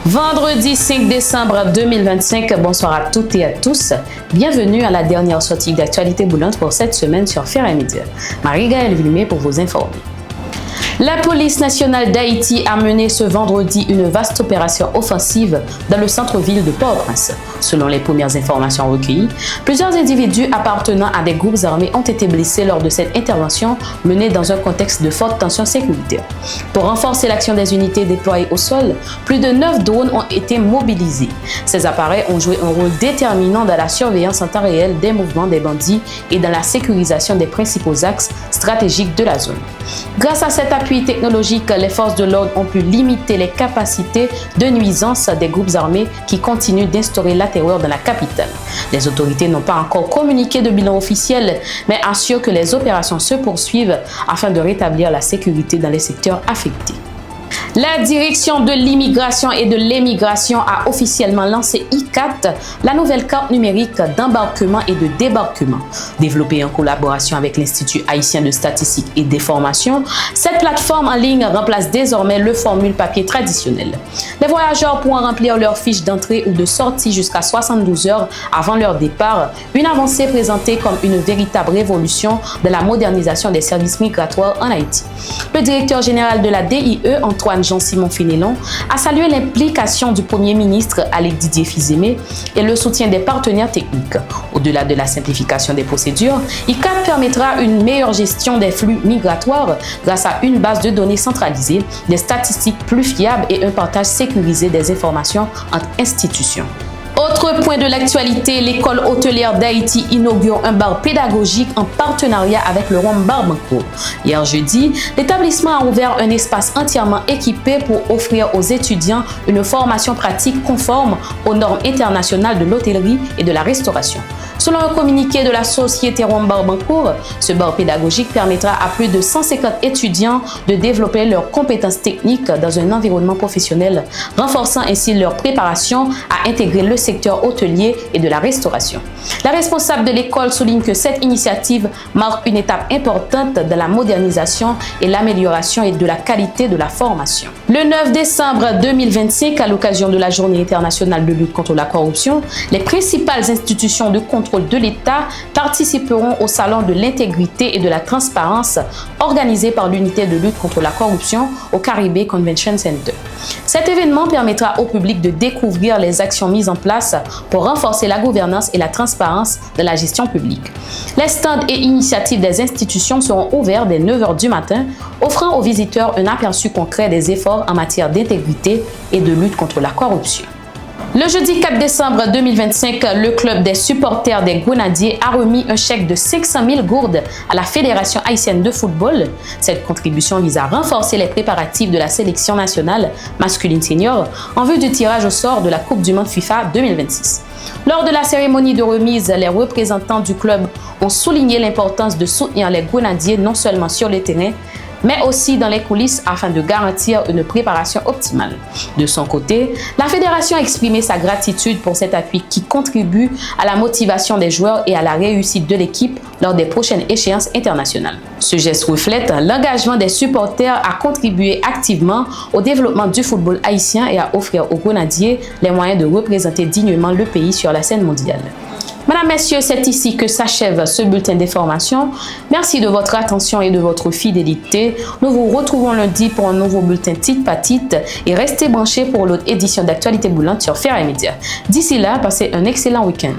Vendredi 5 décembre 2025, bonsoir à toutes et à tous. Bienvenue à la dernière sortie d'actualité boulante pour cette semaine sur Fera Media. Marie-Gaëlle Villemé pour vous informer. La police nationale d'Haïti a mené ce vendredi une vaste opération offensive dans le centre-ville de Port-au-Prince. Selon les premières informations recueillies, plusieurs individus appartenant à des groupes armés ont été blessés lors de cette intervention menée dans un contexte de forte tension sécuritaire. Pour renforcer l'action des unités déployées au sol, plus de 9 drones ont été mobilisés. Ces appareils ont joué un rôle déterminant dans la surveillance en temps réel des mouvements des bandits et dans la sécurisation des principaux axes stratégiques de la zone. Grâce à cet appui technologique, les forces de l'ordre ont pu limiter les capacités de nuisance des groupes armés qui continuent d'instaurer la terreur dans la capitale. Les autorités n'ont pas encore communiqué de bilan officiel, mais assurent que les opérations se poursuivent afin de rétablir la sécurité dans les secteurs affectés. La direction de l'immigration et de l'émigration a officiellement lancé I-4, la nouvelle carte numérique d'embarquement et de débarquement. Développée en collaboration avec l'Institut haïtien de statistique et d'information, cette plateforme en ligne remplace désormais le formulaire papier traditionnel. Les voyageurs pourront remplir leurs fiches d'entrée ou de sortie jusqu'à 72 heures avant leur départ, une avancée présentée comme une véritable révolution de la modernisation des services migratoires en Haïti. Le directeur général de la DIE, Antoine Jean-Simon Fénelon, a salué l'implication du Premier ministre Alec Didier Fils-Aimé et le soutien des partenaires techniques. Au-delà de la simplification des procédures, I-4 permettra une meilleure gestion des flux migratoires grâce à une base de données centralisée, des statistiques plus fiables et un partage sécurisé des informations entre institutions. Autre point de l'actualité, l'école hôtelière d'Haïti inaugure un bar pédagogique en partenariat avec le Rhum Bar Bancourt. Hier jeudi, l'établissement a ouvert un espace entièrement équipé pour offrir aux étudiants une formation pratique conforme aux normes internationales de l'hôtellerie et de la restauration. Selon un communiqué de la société Rhum Bar Bancourt, ce bar pédagogique permettra à plus de 150 étudiants de développer leurs compétences techniques dans un environnement professionnel, renforçant ainsi leur préparation à intégrer le secteur hôtelier et de la restauration. La responsable de l'école souligne que cette initiative marque une étape importante dans la modernisation et l'amélioration de la qualité de la formation. Le 9 décembre 2025, à l'occasion de la Journée internationale de lutte contre la corruption, les principales institutions de contrôle de l'État participeront au Salon de l'intégrité et de la transparence organisé par l'unité de lutte contre la corruption au Caribbean Convention Center. Cet événement permettra au public de découvrir les actions mises en place pour renforcer la gouvernance et la transparence de la gestion publique. Les stands et initiatives des institutions seront ouverts dès 9 h du matin, offrant aux visiteurs un aperçu concret des efforts en matière d'intégrité et de lutte contre la corruption. Le jeudi 4 décembre 2025, le club des supporters des Grenadiers a remis un chèque de 500 000 gourdes à la Fédération haïtienne de football. Cette contribution vise à renforcer les préparatifs de la sélection nationale masculine senior en vue du tirage au sort de la Coupe du Monde FIFA 2026. Lors de la cérémonie de remise, les représentants du club ont souligné l'importance de soutenir les Grenadiers non seulement sur le terrain, mais aussi dans les coulisses afin de garantir une préparation optimale. De son côté, la fédération a exprimé sa gratitude pour cet appui qui contribue à la motivation des joueurs et à la réussite de l'équipe lors des prochaines échéances internationales. Ce geste reflète l'engagement des supporters à contribuer activement au développement du football haïtien et à offrir aux Grenadiers les moyens de représenter dignement le pays sur la scène mondiale. Mesdames, Messieurs, c'est ici que s'achève ce bulletin d'information. Merci de votre attention et de votre fidélité. Nous vous retrouvons lundi pour un nouveau bulletin titre par titre et restez branchés pour l'autre édition d'actualité boulante sur Fera Media. D'ici là, passez un excellent week-end.